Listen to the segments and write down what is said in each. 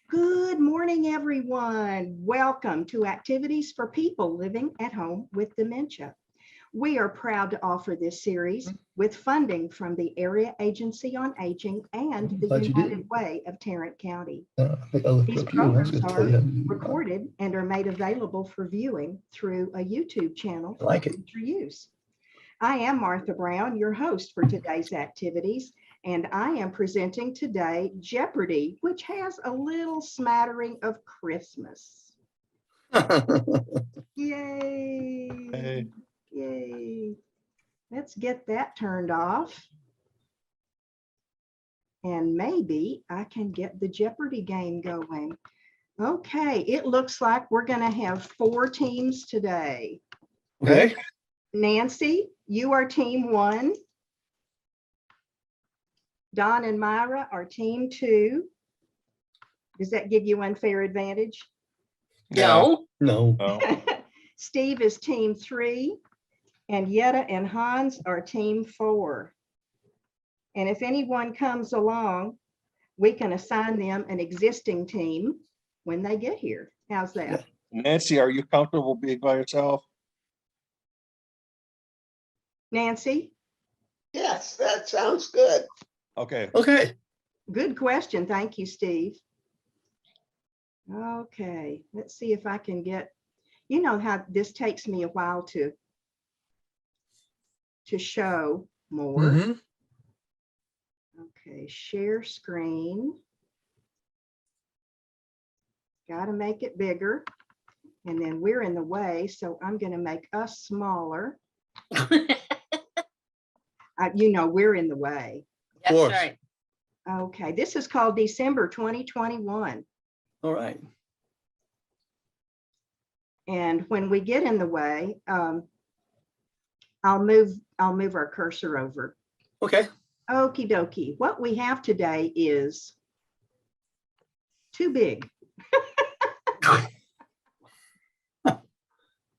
Good morning, everyone. Welcome to Activities for People Living at Home with Dementia. We are proud to offer this series with funding from the Area Agency on Aging and the United Way of Tarrant County. These programs are recorded and are made available for viewing through a YouTube channel for future use. I am Martha Brown, your host for today's activities, and I am presenting today Jeopardy, which has a little smattering of Christmas. Yay! Hey. Yay! Let's get that turned off. And maybe I can get the Jeopardy game going. Okay, it looks like we're going to have 4 teams today. Okay. Nancy, you are team 1. Don and Myra are team 2. Does that give you unfair advantage? No. No. Steve is team 3. And Yetta and Hans are team 4. And if anyone comes along, we can assign them an existing team when they get here. How's that? Nancy, are you comfortable being by yourself? Nancy? Yes, that sounds good. Okay. Okay. Good question. Thank you, Steve. Okay, let's see if I can get, you know how this takes me a while to show more. Mm-hmm. Okay, share screen. Got to make it bigger. And then we're in the way, so I'm going to make us smaller. You know, we're in the way. Of course. Right. Okay, this is called December 2021. All right. And when we get in the way, I'll move our cursor over. Okay. Okie dokie. What we have today is too big.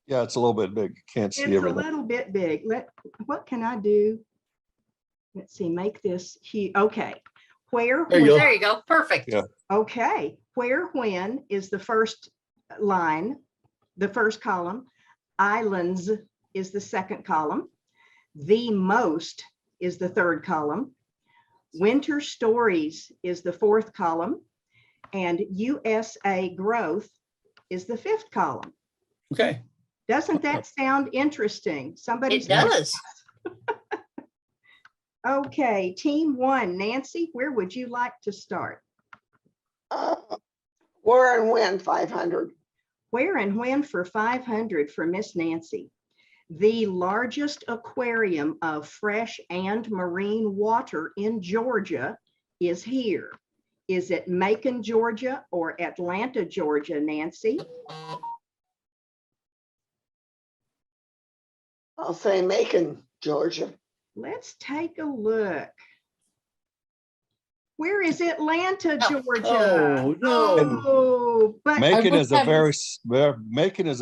Yeah, it's a little bit big. Can't see It's a everything. little bit big. What can I do? Let's see, make this huge. Okay. Where, There you go. There you go. Perfect. Yeah. okay. Where, when is the first line, the first column. Islands is the second column. The most is the third column. Winter stories is the fourth column. And USA growth is the 5th column. Okay. Doesn't that sound interesting? Somebody It does. Okay, team 1, Nancy, where would you like to start? Where and when 500? Where and when for 500 for Miss Nancy? The largest aquarium of fresh and marine water in Georgia is here. Is it Macon, Georgia or Atlanta, Georgia, Nancy? I'll say Macon, Georgia. Let's take a look. Where is Atlanta, Georgia? Oh, no. Oh, but Macon is a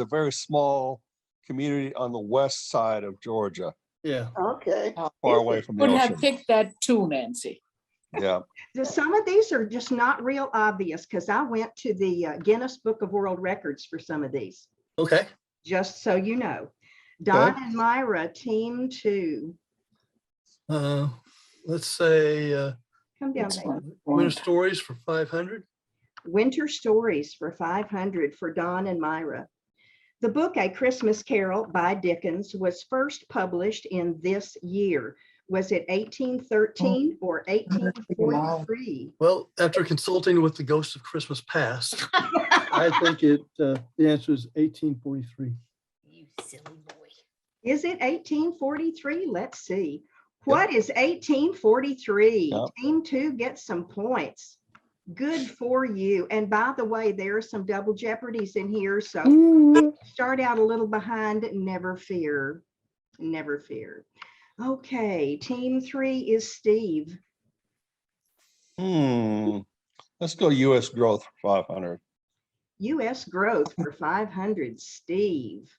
very small community on the west side of Georgia, Yeah. Okay. far away from the Would ocean. have picked that too, Nancy. Yeah. some of these are just not real obvious because I went to the Guinness Book of World Records for some of these, Okay. just so you know. Don and Myra, team 2. Let's say Come down, It's baby. fine. winter stories for 500. Winter Stories for 500 for Don and Myra. The book A Christmas Carol by Dickens was first published in this year. Was it 1813 or 1843? Well, after consulting with the Ghost of Christmas Past, I think the answer is 1843. You silly boy. Is it 1843? Let's see. What is 1843? Yep. Team 2 gets some points. Good for you. And by the way, there are some double Jeopardies in here. So start out a little behind, never fear. Never fear. Okay, team 3 is Steve. Let's go U.S. growth for 500. U.S. growth for 500, Steve.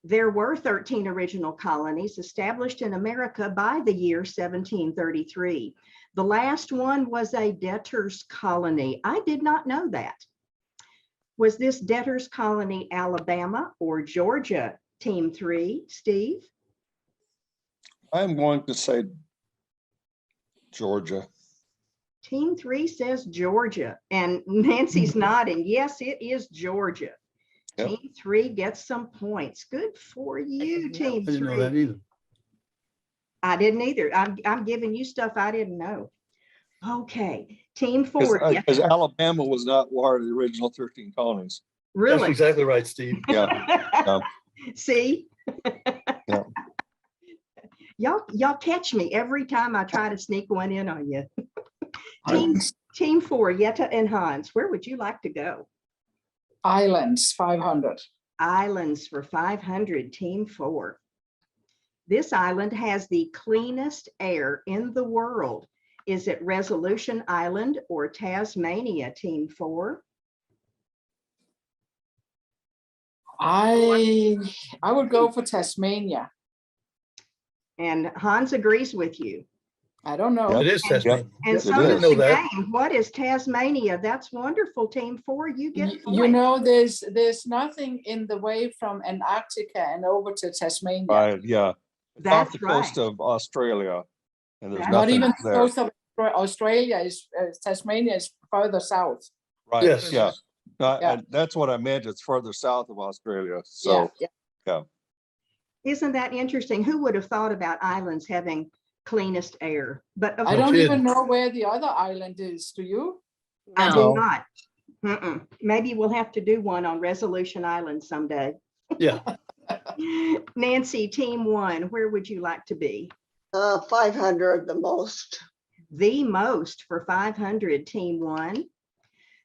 There were 13 original colonies established in America by the year 1733. The last one was a debtors colony. I did not know that. Was this debtors colony Alabama or Georgia? Team 3, Steve? I'm going to say Georgia. Team 3 says Georgia, and Nancy's nodding. Yes, it is Georgia. Yep. Team 3 gets some points. Good for you, didn't know. Team I didn't know 3. that either. I didn't either. I'm giving you stuff I didn't know. Okay, Team 4. Yeah, Because Alabama was not one of the original 13 colonies. That's really? exactly right, Steve. Yeah. See? Yeah. Y'all catch me every time I try to sneak one in on you. Islands. Team 4, Yetta and Hans, where would you like to go? Islands, 500. Islands for 500, Team 4. This island has the cleanest air in the world. Is it Resolution Island or Tasmania, Team 4? I would go for Tasmania. And Hans agrees with you. I don't know. Yep. It is Tasmania. And Yep, so I does didn't know the that. game. What is Tasmania? That's wonderful, Team 4. You get You points. know, there's nothing in the way from Antarctica and over to Tasmania. Right, yeah. Off That's the coast right. of Australia. And there's That's Not nothing even there. coast of Australia is Tasmania is further south. Right, Yes. yeah. No, Yeah. and that's what I meant. It's further south of Australia. So, yeah. Isn't that interesting? Who would have thought about islands having cleanest air? But of I course, don't kidding. even know where the other island is. Do you? I do No. not. Maybe we'll have to do one on Resolution Island someday. Yeah, Nancy, Team 1, where would you like to be? 500 the most. The most for 500, Team 1.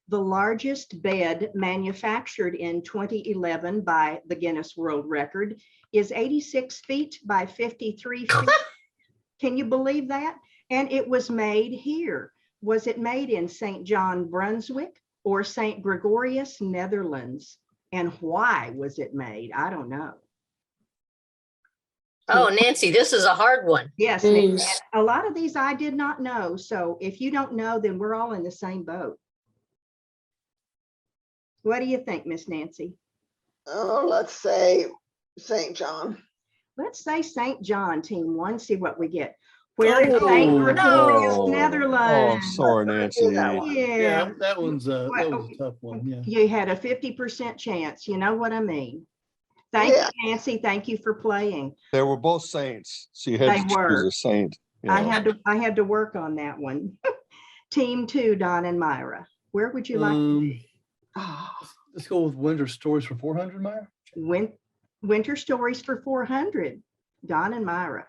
The largest bed manufactured in 2011 by the Guinness World Record is 86 feet by 53 feet. Can you believe that? And it was made here. Was it made in St. John, Brunswick or St. Gregorius, Netherlands? And why was it made? I don't know. Oh, Nancy, this is a hard one. Yes, Please. and a lot of these I did not know. So if you don't know, then we're all in the same boat. What do you think, Miss Nancy? Oh, let's say St. John. Let's say St. John, Team 1, see what we get. Where is Oh, St. Gregorius, Oh, Netherlands? sorry, Nancy. that one. yeah, Yeah, that was a tough one, yeah. you had a 50% chance. You know what I mean? Thank Yeah. you, Nancy. Thank you for playing. They were both saints. So you had They to choose were. a saint. you I know. had to work on that one. Team 2, Don and Myra. Where would you like to be? Let's go with Winter Stories for 400, Myra. Winter Stories for 400, Don and Myra.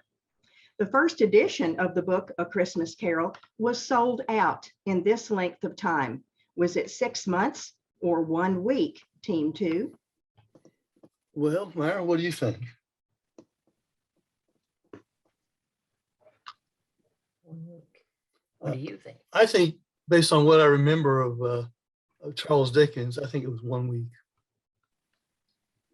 The first edition of the book, A Christmas Carol, was sold out in this length of time. Was it 6 months or 1 week, Team 2? Well, Myra, what do you think? What do you think? I think, based on what I remember of Charles Dickens, I think it was 1 week.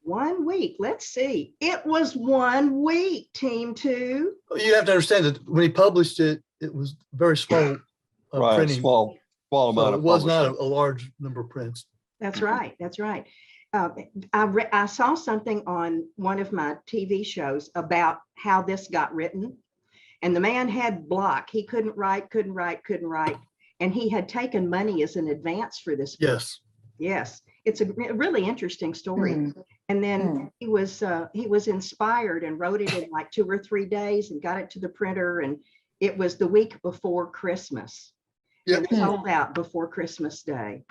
1 week. Let's see. It was 1 week, Team 2. You have to understand that when he published it, it was very small Right, printing. small So amount it of was not publishing. a large number of prints. That's right. That's right. I saw something on one of my TV shows about how this got written. And the man had block. He couldn't write. And he had taken money as an advance for this book. Yes. Yes. It's a really interesting story. And then he was inspired and wrote it in like 2 or 3 days and got it to the printer. And it was the week before Christmas. Yep. And sold out before Christmas Day.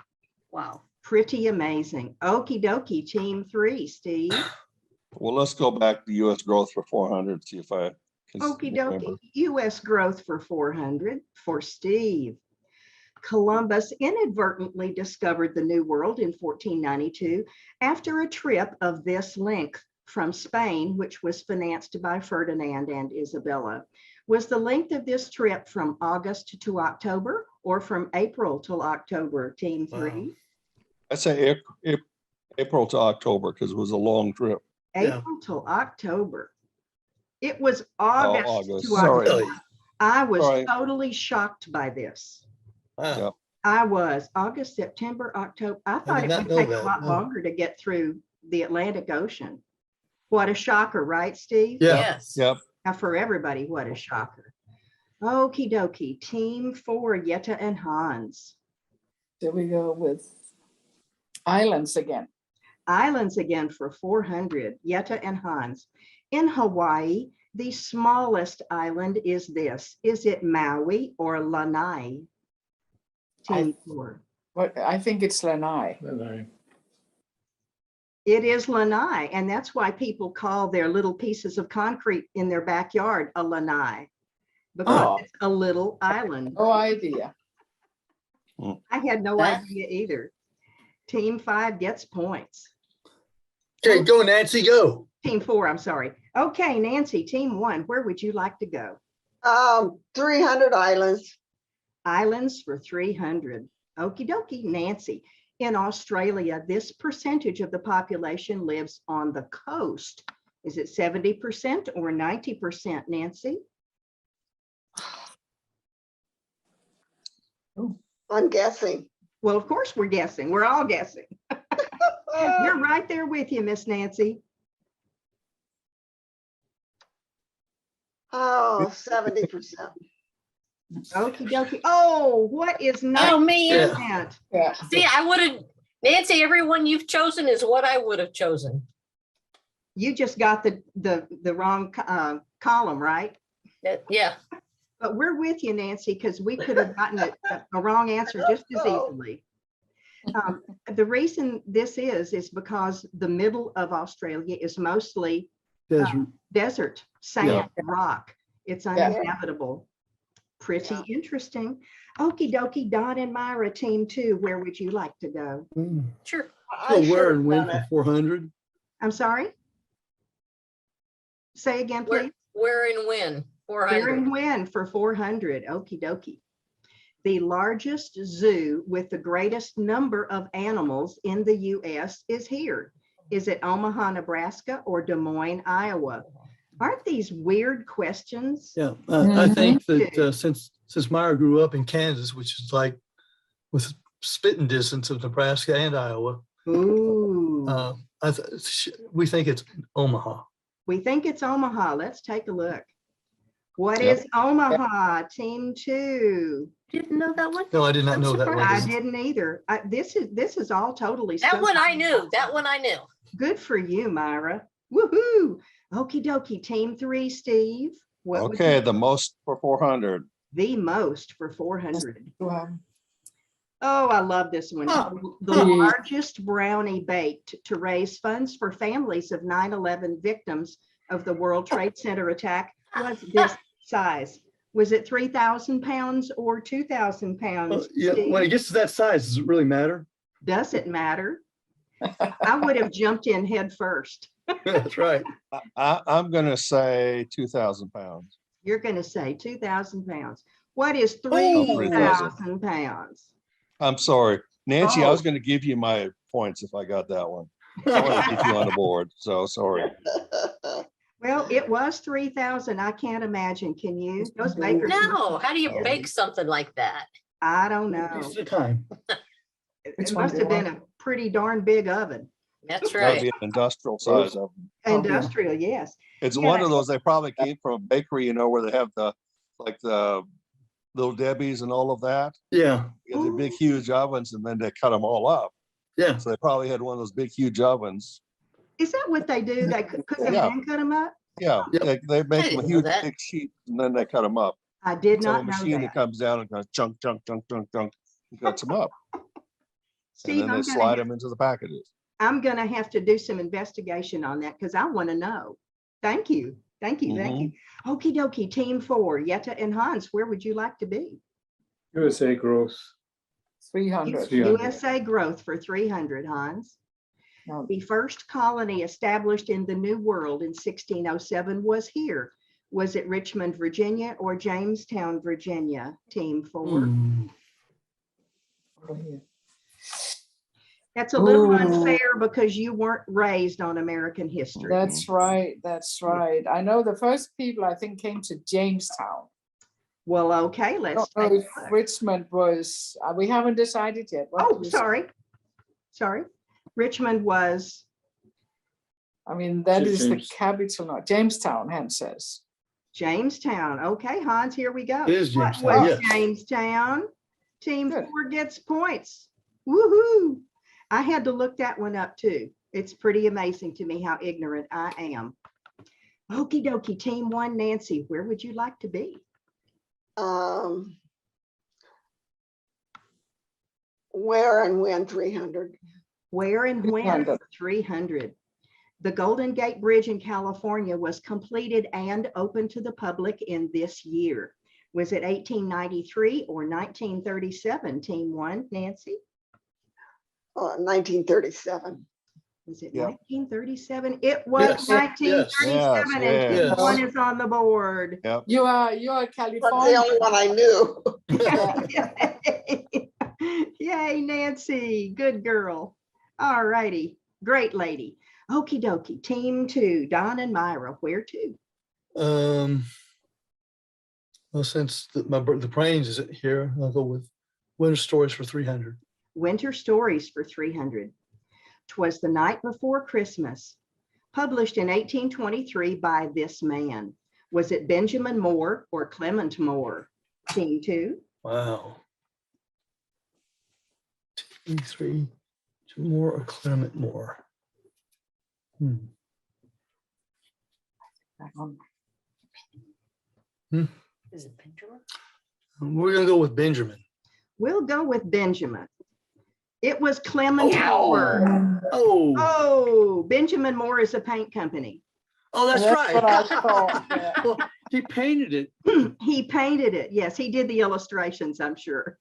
Wow. Pretty amazing. Okie dokie, Team 3, Steve. Well, let's go back to US growth for 400, see if I can Okie remember. dokie, US growth for 400 for Steve. Columbus inadvertently discovered the New World in 1492 after a trip of this length from Spain, which was financed by Ferdinand and Isabella. Was the length of this trip from August to October or from April till October, Team 3? Wow. I say April to October because it was a long trip. April till October. It was August August, to sorry. October. Really? I was Right. totally shocked by this. Wow. I was August, September, October. I thought did it not would know take a that, lot no. longer to get through the Atlantic Ocean. What a shocker, right, Steve? Yeah. Yes. Yep. Now for everybody, what a shocker. Okie dokie, team 4, Yetta and Hans. There we go with islands again. Islands again for 400, Yetta and Hans. In Hawaii, the smallest island is this. Is it Maui or Lanai? Team 4. But I think it's Lanai. It is Lanai, and that's why people call their little pieces of concrete in their backyard a lanai, because Oh. it's a little island. No idea. I had no That- idea either. Team 5 gets points. Okay, go Nancy, go. Team 4, I'm sorry. Okay, Nancy, team 1, where would you like to go? 300 islands. Islands for 300. Okie dokie, Nancy. In Australia, this percentage of the population lives on the coast. Is it 70% or 90%, Nancy? I'm guessing. Well, of course we're guessing. We're all guessing. We're right there with you, Miss Nancy. Oh, 70%. Okie dokie. Oh, what is Oh, man. 90%? Yeah. See, I would have, Nancy, everyone you've chosen is what I would have chosen. You just got the wrong column, right? Yeah. But we're with you, Nancy, because we could have gotten a wrong answer just as easily. The reason this is because the middle of Australia is mostly Desert. desert, sand, rock. It's uninhabitable. Pretty Yeah. interesting. Okie dokie, Don and Myra, team 2, where would you like to go? Sure. I So should where have and when done for it. 400? I'm sorry? Say again, please. Where and when? Where 400. and when for 400? Okie dokie. The largest zoo with the greatest number of animals in the US is here. Is it Omaha, Nebraska or Des Moines, Iowa? Aren't these weird questions? Yeah, I think that Mhm. since Myra grew up in Kansas, which is like with spitting distance of Nebraska and Iowa, Ooh, we think it's Omaha. we think it's Omaha. Let's take a look. What Yep. is Omaha, team 2? Didn't know that one. No, I did not I'm know that surprised. I one. didn't either. This is all totally. That one I knew. That one I knew. Good for you, Myra. Woohoo. Okie dokie, team 3, Steve. What would Okay, you- the most for 400. the most for 400. Wow. Oh, I love this one. Oh. The largest brownie baked to raise funds for families of 9/11 victims of the World Trade Center attack was this size. Was it 3,000 pounds or 2,000 pounds? Yeah, when it Steve? gets to that size, does it really matter? Does it matter? I would have jumped in head first. That's right. I'm gonna say 2,000 pounds. You're going to say 2,000 pounds. What is 3,000. 3,000 pounds? I'm sorry, Nancy, I was Oh. gonna give you my points if I got that one. I want to keep you on the board, so sorry. Well, it was 3,000. I can't imagine. Can you? Those bakers. No, how do you Yeah. bake something like that? I don't know. Piece at a time. It Which one must do have you been a pretty darn big oven. That's That would right. be an industrial size of them. Oh, yeah. Industrial, yes. It's Yeah. one of those, they probably came from a bakery, where they have the Little Debbie's and all of that. Yeah, You get the big, huge ovens and then they cut them all up. yeah. So they probably had one of those big, huge ovens. Is that what they do? They cook them Yeah. and cut them up? Yeah, Yep. they make didn't them know huge, that. big sheets and then they cut them up. I did So a not know machine that that. comes down and goes chunk, chunk, chunk, chunk, chunk, and cuts them up. And Steve, then they slide them into the packages. I'm gonna have to do some investigation on that because I want to know. Thank you. Thank you. Thank you. Okie dokie, team 4, Yetta and Hans, where would you like to be? USA growth. 300. 300. USA growth for 300, Hans. No. The first colony established in the New World in 1607 was here. Was it Richmond, Virginia or Jamestown, Virginia? Team 4. Mm. Over here. That's a little Ooh. unfair because you weren't raised on American history. That's right. That's right. I know the first people I think came to Jamestown. Well, okay, I let's don't know take if a look. Richmond was, we haven't decided yet. What Oh, do you- sorry. Richmond was, I mean, that is the James. capital, not Jamestown, Hans says. Jamestown. Okay, Hans, here we go. It is What Jamestown, was yes. Jamestown? Team Good. 4 gets points. Woohoo! I had to look that one up too. It's pretty amazing to me how ignorant I am. Okie dokie, team 1, Nancy, where would you like to be? Where and when 300? Where and when? 300. 300. The Golden Gate Bridge in California was completed and open to the public in this year. Was it 1893 or 1937, team 1, Nancy? 1937. Was it Yeah. 1937? It was Yes, 1937, yes, and team yes. 1 is on the board. You are That's California. the only one I knew. Yay, Nancy, good girl. All righty, great lady. Okie dokie, team 2, Don and Myra, where to? Well, since the Prains is here, I'll go with Winter Stories for 300. Winter Stories for 300. 'Twas the Night Before Christmas, published in 1823 by this man. Was it Benjamin Moore or Clement Moore? Team 2. Wow. 3 Moore or Clement Moore? Is it Benjamin? We're gonna go with Benjamin. We'll go with Benjamin. It was Clement Moore. Oh, Oh, Benjamin Moore is a paint company. that's That's right. what I thought, yeah. Well, he painted it. He painted it. Yes, he did the illustrations, I'm sure.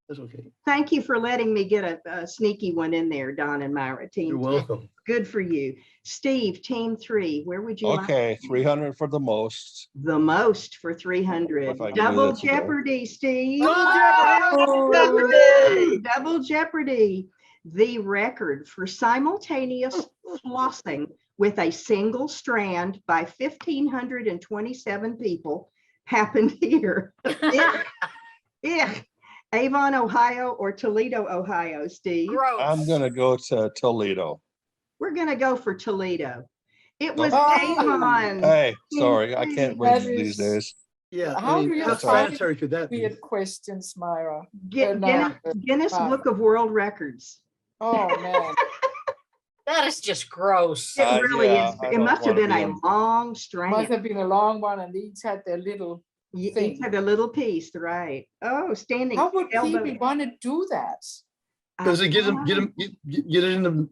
That's okay. Thank you for letting me get a sneaky one in there, Don and Myra. Team You're 2. welcome. Good for you. Steve, team 3, where would you like? Okay, 300 for the most. The most for 300. If I can do Double this again. Jeopardy, Steve. Double Jeopardy! Double Jeopardy. The record for simultaneous flossing with a single strand by 1,527 people happened here. Avon, Ohio or Toledo, Ohio, Steve? Gross. I'm gonna go to Toledo. We're going to go for Toledo. It was Oh. Avon. Hey, sorry, I can't That read these is- days. Yeah. How do you how find sanitary could that be? Weird questions, Myra. Guinness, Guinness Wow. Book of World Records. Oh, man. That is just gross. It really yeah, is. I It don't must have wanna been be a in- long Must strand. have been a long one, and each had their little Each thing. had a little piece, right? Oh, standing. How would elbow- people want to do that? Because they get it in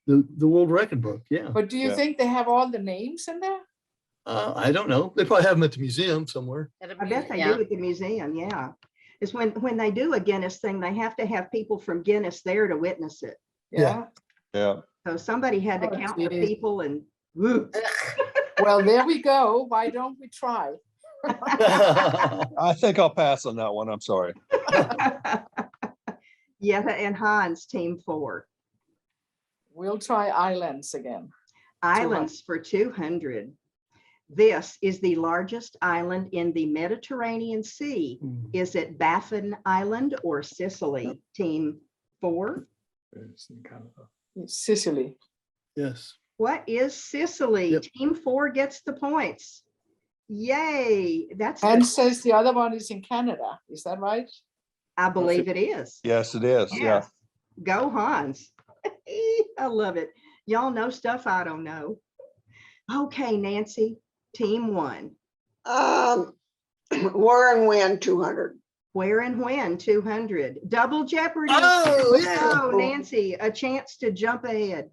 the world record book. Yeah. But do you Yeah. think they have all the names in there? I don't know. They probably have them at the museum somewhere. That'd I be- bet they yeah. do at the museum, yeah. It's when they do a Guinness thing, they have to have people from Guinness there to witness it. Yeah. Yeah, So somebody had to Oh, count the geez. people and woo. Well, there we go. Why don't we try? I think I'll pass on that one. I'm sorry. Yetta and Hans, team 4. We'll try islands again. Islands for 200. This is the largest island in the Mediterranean Sea. Is it Baffin Island or Sicily? Team 4. It's in Canada. It's Sicily. Yes. What is Sicily? Yep. Team 4 gets the points. Yay. That's, And says the other one is in Canada. Is that right? I believe it is. Yes, it is. Yeah. Yes. Go Hans. I love it. Y'all know stuff I don't know. Okay, Nancy, team 1. Where and when 200? Where and when 200. Double Jeopardy. Oh, yeah. Oh, Nancy, a chance to jump ahead.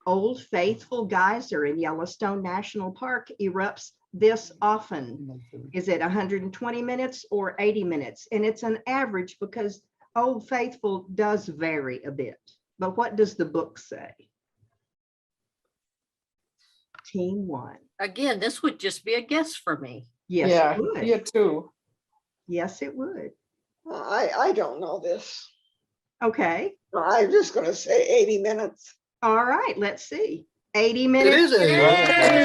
Old Faithful Geyser in Yellowstone National Park erupts this often. Is it 120 minutes or 80 minutes? And it's an average because Old Faithful does vary a bit. But what does the book say? Team 1. Again, this would just be a guess for me. Yes, Yeah, it would. here too. Yes, it would. I don't know this. Okay. I'm just going to say 80 minutes. All right, let's see. 80 minutes. is 80.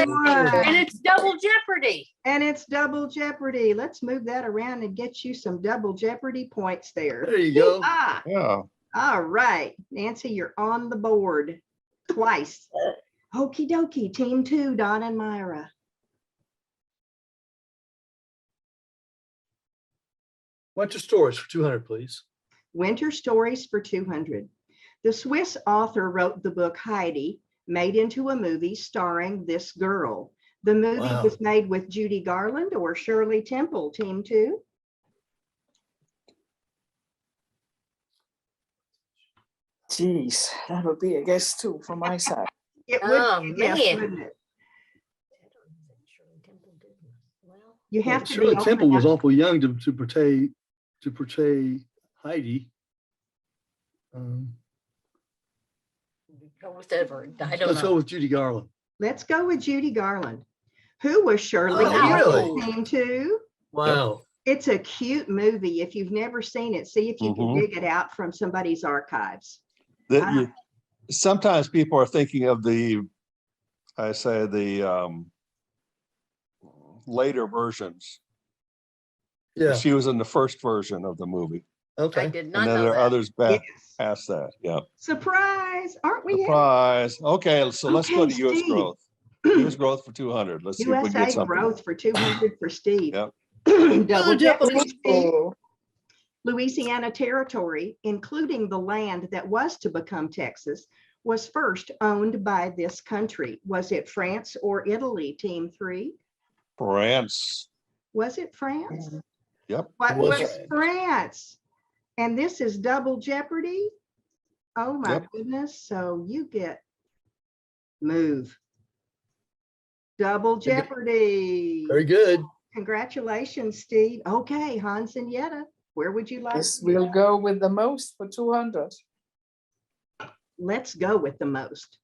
And it's double Jeopardy. And it's double Jeopardy. Let's move that around and get you some double Jeopardy points there. There you go. Ah, Yeah. all right. Nancy, you're on the board twice. Okie dokie. Team 2, Don and Myra. Winter Stories for 200, please. Winter Stories for 200. The Swiss author wrote the book Heidi, made into a movie starring this girl. The movie Wow. was made with Judy Garland or Shirley Temple, Team 2. Geez, that would be a guess too from my side. It would Oh, be a guess, man. wouldn't it? You have to Shirley be Temple old was enough. awful young to portray Heidi. Go with Edward. I don't Let's go know. with Judy Garland. Let's go with Judy Garland. Who was Shirley Oh, Temple, really? Team 2? Wow. It's a cute movie. If you've never seen it, see if you can Mhm. dig it out from somebody's archives. That sometimes people are thinking of the later versions. Yeah. She was in the first version of the movie. I Okay. did And not then know there are that. others back Yes. past that. Yeah. Surprise. Aren't we? Surprise. Okay, so let's go Okay, to US Steve. growth. US growth for 200. Let's see if we can get USA something. growth for 200 for Steve. Yep. Double Jeopardy, Steve. Oh, Louisiana Territory, including the land that was to become Texas, was first owned by this country. Was it France or Italy, Team 3? France. Was it France? Yep. What was was France? And this is double Jeopardy? Oh my Yep. goodness. So you get move. Double Jeopardy. Very good. Congratulations, Steve. Okay, Hans and Yetta, where would you like yes, to be? we'll go with the most for 200. Let's go with the most.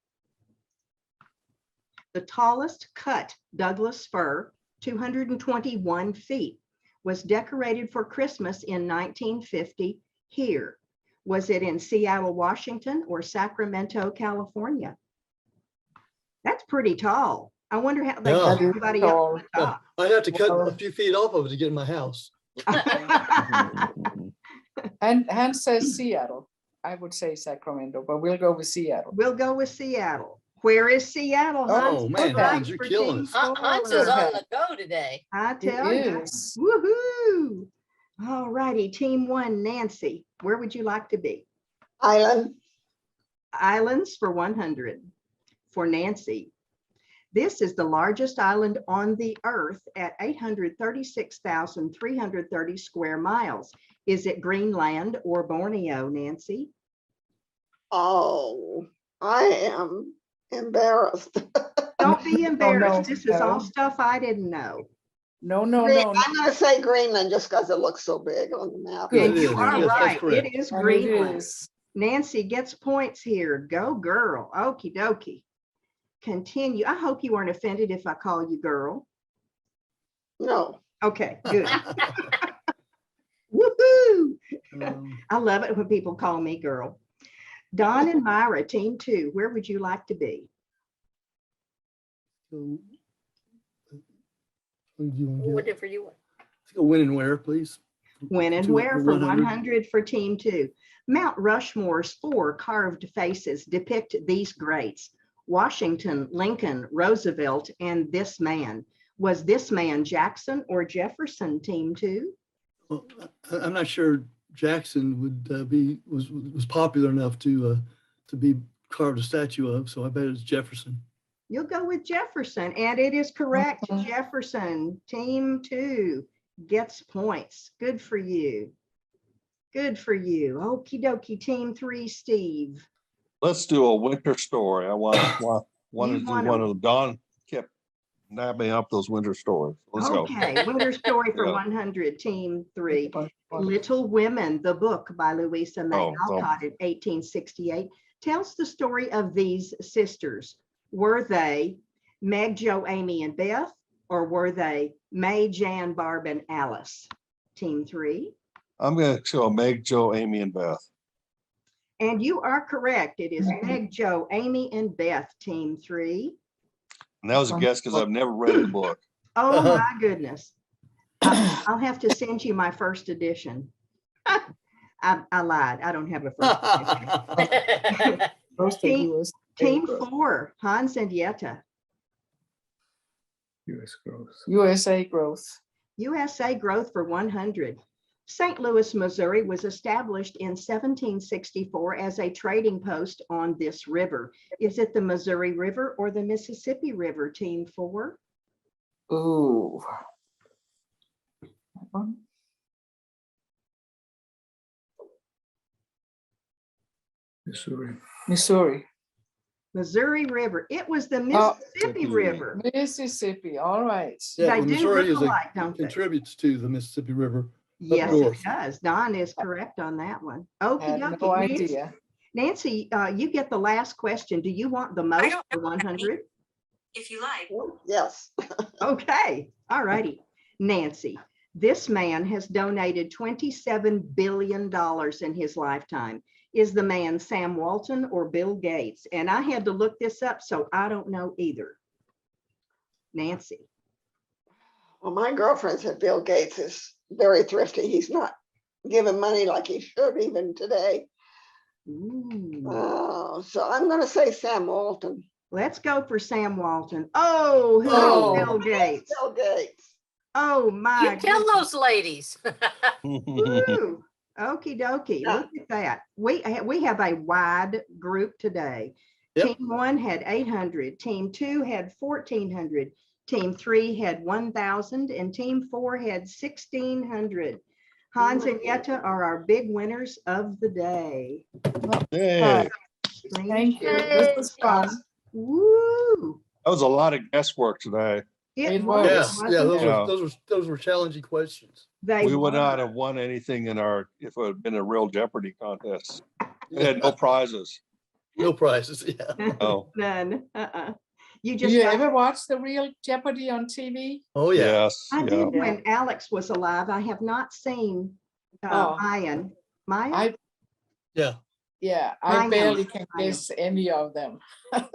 The tallest cut Douglas fir, 221 feet, was decorated for Christmas in 1950 here. Was it in Seattle, Washington, or Sacramento, California? That's pretty tall. I wonder how they Yeah. got everybody up on the Yeah. top. I'd have to cut Well- a few feet off of it to get in my house. And Hans says Seattle. I would say Sacramento, but we'll go with Seattle. We'll go with Seattle. Where is Seattle, Hans? Oh, man, Okay. Hans, you're For killing Team us. Hans is four. on the go today. I It tell you. is. Woohoo! All righty, Team 1, Nancy, where would you like to be? Island, Islands for 100 for Nancy. This is the largest island on the earth at 836,330 square miles. Is it Greenland or Borneo, Nancy? oh, I am embarrassed. Don't be embarrassed. no, This is all no. stuff I didn't know. No, no, Green- no. I'm gonna say Greenland just because it looks so big on the map. Good. And It you is. are Yes, that's right. correct. It is And it Greenland. is. Nancy gets points here. Go girl. Okie dokie. Continue. I hope you weren't offended if I call you girl. No, Okay, good. Woohoo! Um, I love it when people call me girl. Don and Myra, Team 2, where would you like to be? so, what do you want to get? Whatever you want. Let's go win and wear, please. When and To where for 100. 100 for Team 2. Mount Rushmore's 4 carved faces depict these greats: Washington, Lincoln, Roosevelt, and this man. Was this man Jackson or Jefferson, Team 2? Well, I'm not sure Jackson would was popular enough to be carved a statue of, so I bet it's Jefferson. You'll go with Jefferson, and it is correct. Mhm. Jefferson, Team 2 gets points. Good for you. Good for you. Okie dokie, Team 3, Steve. Let's do a winter story. I want to do want one of them. Don kept nabbing up those winter stories. Let's go. Okay, winter story for Yeah. 100, Team 3. Little Women, the book by Louisa May Oh, oh. Alcott in 1868, tells the story of these sisters. Were they Meg, Jo, Amy, and Beth, or were they May, Jan, Barb, and Alice? Team 3. I'm going to show Meg, Jo, Amy, and Beth. And you are correct. It is Meg, Joe, Amy, and Beth, team 3. And that was a guess because I've never read the book. Oh my goodness. I'll have to send you my first edition. I lied. I don't have a first edition. Most of Team, you team 4, Hans and Jetta. US growth. USA growth. USA growth for 100. St. Louis, Missouri was established in 1764 as a trading post on this river. Is it the Missouri River or the Mississippi River, team 4? Ooh. That one? Missouri. Missouri. Missouri River. It was the Oh. Mississippi River. Mississippi. All right. Yeah, They well, do Missouri look is a, alike, don't they? contributes to the Mississippi River. Yes, north. it does. Don is correct on that one. Okay, Had no idea. Nancy, you get the last question. Do you want the most for 100? If you like. Yes. Okay, all righty. Nancy, this man has donated $27 billion in his lifetime. Is the man Sam Walton or Bill Gates? And I had to look this up, so I don't know either. Nancy. Well, my girlfriend said Bill Gates is very thrifty. He's not giving money like he should even today. Ooh. So I'm going to say Sam Walton. Let's go for Sam Walton. Oh, who Oh. Bill Gates? Bill Gates. Oh my. You tell those ladies. Woo. Okie dokie. Yeah. Look at that. We have a wide group today. Yep. Team 1 had 800. Team 2 had 1,400. Team 3 had 1,000. And Team 4 had 1,600. Hans and Jetta are our big winners of the day. Yay. Thank you. This was fun. Woo. That was a lot of guesswork today. It It was. was. Yeah, wasn't it? those were challenging questions. They We would not were. have won anything if it had been a real Jeopardy contest. We had no prizes. No prizes, yeah. Oh, None. You Do just you got- ever watch the real Jeopardy on TV? Oh, yeah. yes. I Yeah. did when Alex was alive. I have not seen Oh. Mayan. Mayan? I Yeah, I know, barely can I know. guess any of them.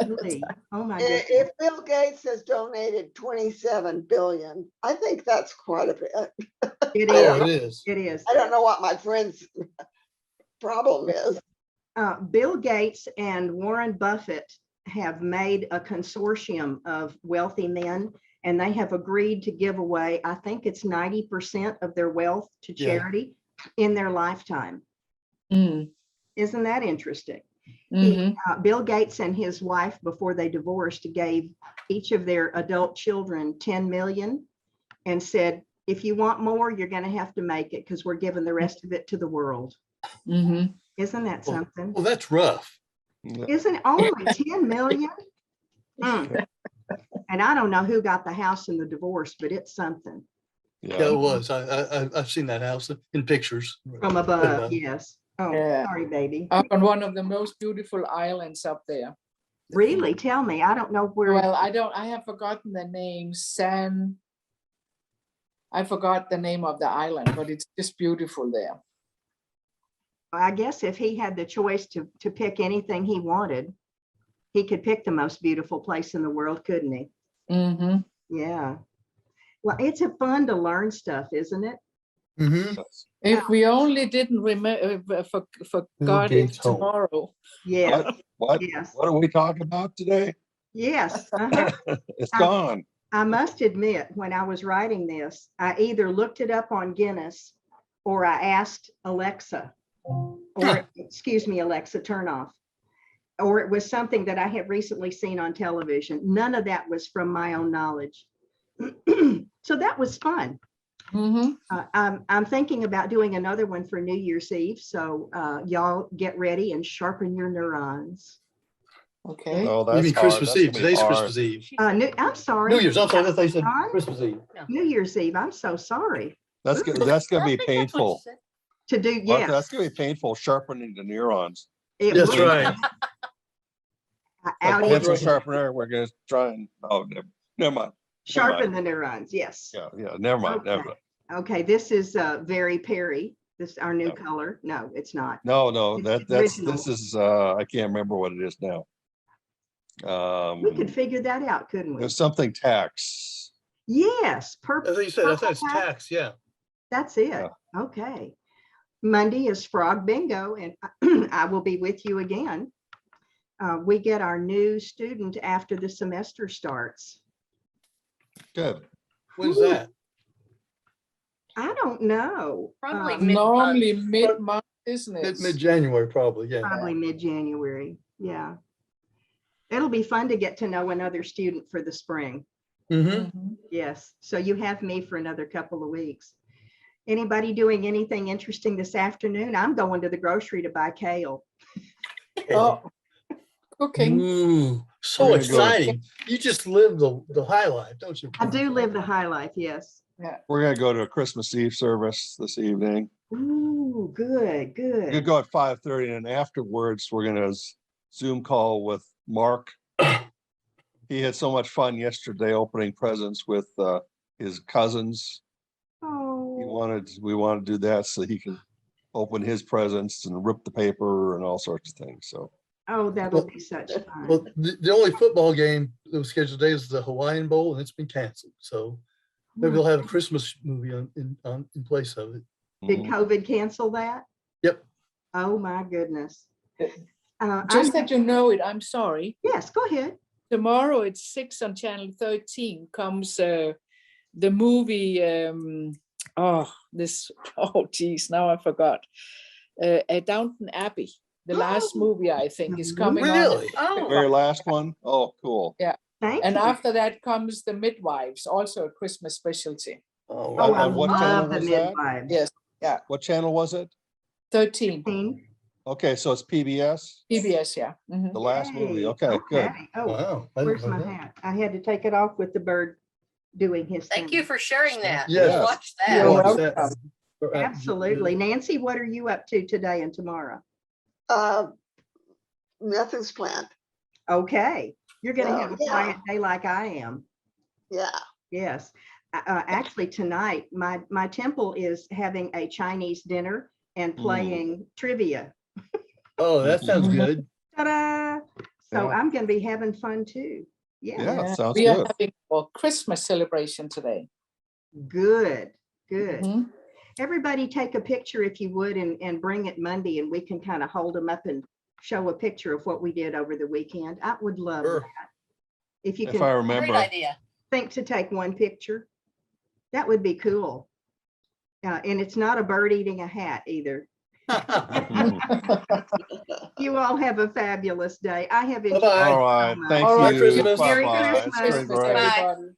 Really? Oh my goodness. If Bill Gates has donated 27 billion, I think that's quite a bit. It Oh, is. it is. It is. I don't know what my friend's problem is. Bill Gates and Warren Buffett have made a consortium of wealthy men, and they have agreed to give away, I think it's 90% of their wealth to Yeah. charity in their lifetime. Mm, Isn't that interesting? mhm. Bill Gates and his wife, before they divorced, gave each of their adult children 10 million and said, if you want more, you're going to have to make it because we're giving the rest of it to the world. Mhm. Isn't that something? Well, that's rough. Yeah. Isn't it only 10 million? Mm. And I don't know who got the house in the divorce, but it's something Yeah, it was. I've seen that house in pictures. from above. Yes. Oh, Yeah. sorry, baby. Up on one of the most beautiful islands up there. Really? Tell me. I don't know where. Well, I have forgotten the name. I forgot the name of the island, but it's just beautiful there. I guess if he had the choice to pick anything he wanted, he could pick the most beautiful place in the world, couldn't he? Mm-hmm. Yeah. Well, it's a fun to learn stuff, isn't it? Mhm. If we only didn't remember, forgot it Gates home. tomorrow. Yeah. What? Yes. What are we talking about today? Yes. Uh-huh. It's gone. I must admit, when I was writing this, I either looked it up on Guinness or I asked Alexa, or excuse me, Alexa, turn off. Or it was something that I had recently seen on television. None of that was from my own knowledge. So that was fun. Mm-hmm. I'm thinking about doing another one for New Year's Eve. So y'all get ready and sharpen your neurons. Okay. Oh, You that's mean hard. Christmas That's Eve? gonna be Today's hard. Christmas Eve. I'm sorry. New Year's. I'm sorry. I thought they said Huh? Christmas Eve. New Year's Eve. I'm so sorry That's gonna be painful. to do. Well, Yes. that's gonna be painful, sharpening the neurons. It That's will. right. Like Out pencil easy. sharpener, we're gonna try and, oh, never mind. Sharpen the neurons. Yes. Yeah, never mind, never Okay. mind. Okay, this is very Perry. This our new No. color? No, it's not. No, It's this original. is, I can't remember what it is now. We could figure that out, couldn't we? There's something tax. Yes, I purple. thought you said, I thought it's Purple hat. tax, yeah. That's it. Yeah. Okay. Monday is frog bingo, and I will be with you again. We get our new student after the semester starts. Good. When's Ooh. that? I don't know. Probably mid- Normally mid-month, isn't it? Mid-January, probably, yeah. Probably mid-January. Yeah. It'll be fun to get to know another student for the spring. Mhm. Mhm. Yes. So you have me for another couple of weeks. Anybody doing anything interesting this afternoon? I'm going to the grocery to buy kale. Oh, cooking. Ooh, so We're gonna go- exciting. You just live the high life, don't you? I do live the high life. Yes. We're gonna go to a Christmas Eve service this evening. Ooh, good, We're gonna good. go at 5:30, and afterwards, we're gonna Zoom call with Mark. He had so much fun yesterday opening presents with his cousins. Oh, We want to do that so he can open his presents and rip the paper and all sorts of things. So oh, that'll be such fun. Well, the only football game that was scheduled today is the Hawaiian Bowl, and it's been canceled. So maybe they'll have a Christmas movie in place of it. Did mhm. COVID cancel that? Yep. Oh, my goodness. Just that you know it, I'm sorry. Yes, go ahead. Tomorrow at 6 on channel 13 comes the movie, oh geez, now I forgot. Downton Abbey, the last movie I think is coming on. Really? Oh, Very last one. Oh, cool. Thank And you. after that comes The Midwives, also a Christmas specialty. Oh, Oh, I On what channel love the was that? midwives. Yes. What channel was it? 13, Okay, so it's PBS, PBS, yeah. Mhm. the last movie. Yay, Okay, good. Oh, wow. I didn't where's know my that. hat? I had to take it off with the bird doing his thing. thank you for sharing that. Yes. Watch You're that. Watch welcome. that. Absolutely. Nancy, what are you up to today and tomorrow? Nothing's planned. Okay. You're going to Well, have a yeah. quiet day like I am. Yeah. Yes. Actually, tonight, my temple is having a Chinese dinner and playing trivia. Oh, that sounds Mhm. good. Ta-da! So Yeah. I'm going to be having fun too. Yeah. Yeah, sounds We are good. having a Christmas celebration today. Good. Good. Mhm. Everybody take a picture if you would and bring it Monday and we can kind of hold them up and show a picture of what we did over the weekend. I would love Sure. that. If you If can I Great remember, idea. think to take one picture, that would be cool. And it's not a bird eating a hat either. You all have a fabulous day. I have enjoyed Bye-bye. it all so right, much. thank All right, you. Christmas. Merry Bye-bye. It's Christmas. been Christmas, great. Bye. everybody.